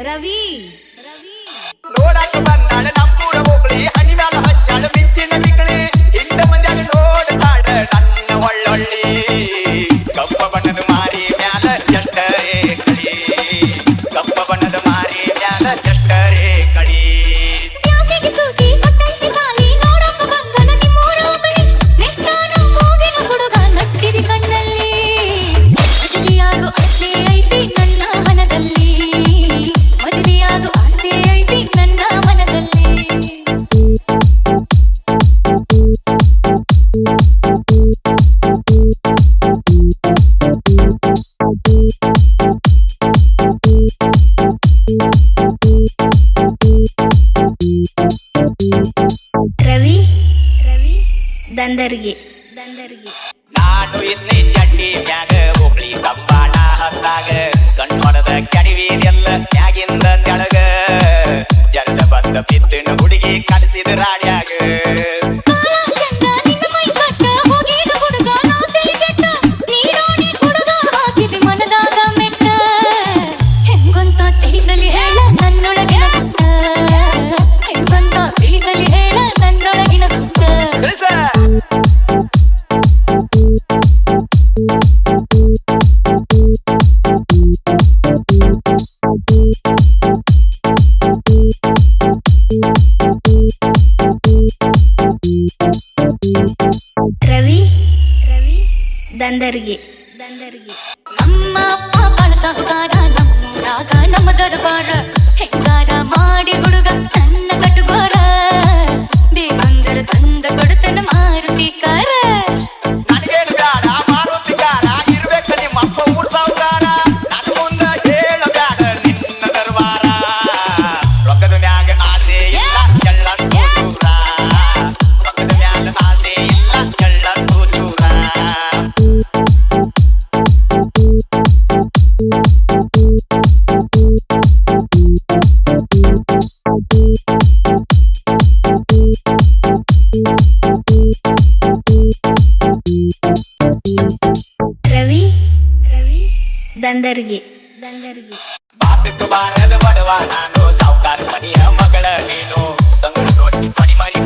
ರವಿ ನೋಡಕ್ಕೆ ಬಂದಾಳ ನಮ್ಮೂರ ಹೋಗ್ಲಿ ಹನಿ ಮ್ಯಾಲ ಹಚ್ಚಾಳ ಮಿಂಚಿನ ಬಿಕ್ಕಳಿ ಇಂದ ಮಂದ್ಯಾಗ ನೋಡ್ತಾಳ ನನ್ನ ಒಳ್ಳೊಳ್ಳಿ ಕಪ್ಪ ಬಣ್ಣದ ಮಾರಿ ಮ್ಯಾಲ ಎಷ್ಟರೇ ಕಳಿ ಕಪ್ಪ ಬಣ್ಣದ ಮಾರಿ ಮ್ಯಾಲ ಎಷ್ಟರೇ ಕಳಿ ಪ್ಯಾಸಿಗೆ ಸೂಟಿ ಕೊಟ್ಟಂತೆ ಸಾಲಿ ನೋಡಪ್ಪ ಬಂದನ ನಿಮ್ಮೂರ ಬಳಿ ನೆಟ್ಟಾನ ಹೋಗಿನ ಹುಡುಗ ನಟ್ಟಿರಿ ಕಣ್ಣಲ್ಲಿ ಮದುವೆಯಾಗೋ ಆಸೆ ಐತಿ ನನ್ನ ಮನದಲ್ಲಿ ಮದುವೆಯಾಗೋ ಆಸೆ ಐತಿ ನನ್ನ ಮನದಲ್ಲಿ ರವಿ ದಂದರ್ಗೆ ನಾನು ಇನ್ನಿ ಚಡ್ಡಿ ಮ್ಯಾಗ ಹೋಗ್ಲಿ ಕಪ್ಪಾಣ ಹತ್ತಾಗ ಕಣ್ ಹೊಡೆದ ಕೆಡವಿದೆಲ್ಲ ಮ್ಯಾಗಿಂದ ತೆಳಗ ಜರದ ಬಂದ ಬಿತ್ತಿನ ಹುಡುಗಿ ಕಲಿಸಿದ ರಾಡ್ಯಾಗ ರವಿ ದಂದರ್ಗೆ ನಮ್ಮ ಅಪ್ಪ ಬಳಸಗಾರ ನಮ್ಮೂರಾಗ ನಮ್ಮ ದರ್ಬಾರ ಹೆಂಗಾರ ಮಾಡಿ ಹುಡುಗ ನನ್ನ ಕಟುಬಾರ ಬೇಕಂದರ ತಂದ ಕೊಡ್ತನ ಮಾರುತಿ ಕಾರ ನನಗೇನು ಬ್ಯಾಡ ಮಾರುತಿ ಕಾರ ಇರ್ಬೇಕ ನಿಮ್ಮ ಅಪ್ಪ ಊರ್ ಸಾವುಕಾರ ನನ್ನ ಮುಂದ ಹೇಳ ಬ್ಯಾಡ ನಿನ್ನ ದರ್ಬಾರ ರೊಕ್ಕದ ಮ್ಯಾಗ ಆಸೆ ಇಲ್ಲ ಎಳ್ಳಷ್ಟು ದೂರ ರೊಕ್ಕದ ಮ್ಯಾಗ ಆಸೆ ಇಲ್ಲ ಎಳ್ಳಷ್ಟು ದೂರ ರವಿ ದಂದರ್ಗೆ ಬಾಪಿತ್ತು ಬಾರದ ಬಡವ ನಾನು ಸಾವುಕಾರ ಮನೆಯ ಮಗಳ ನೀನು ತಂಗಳು ನೋಡಿ ಮನಿ ಮರಿ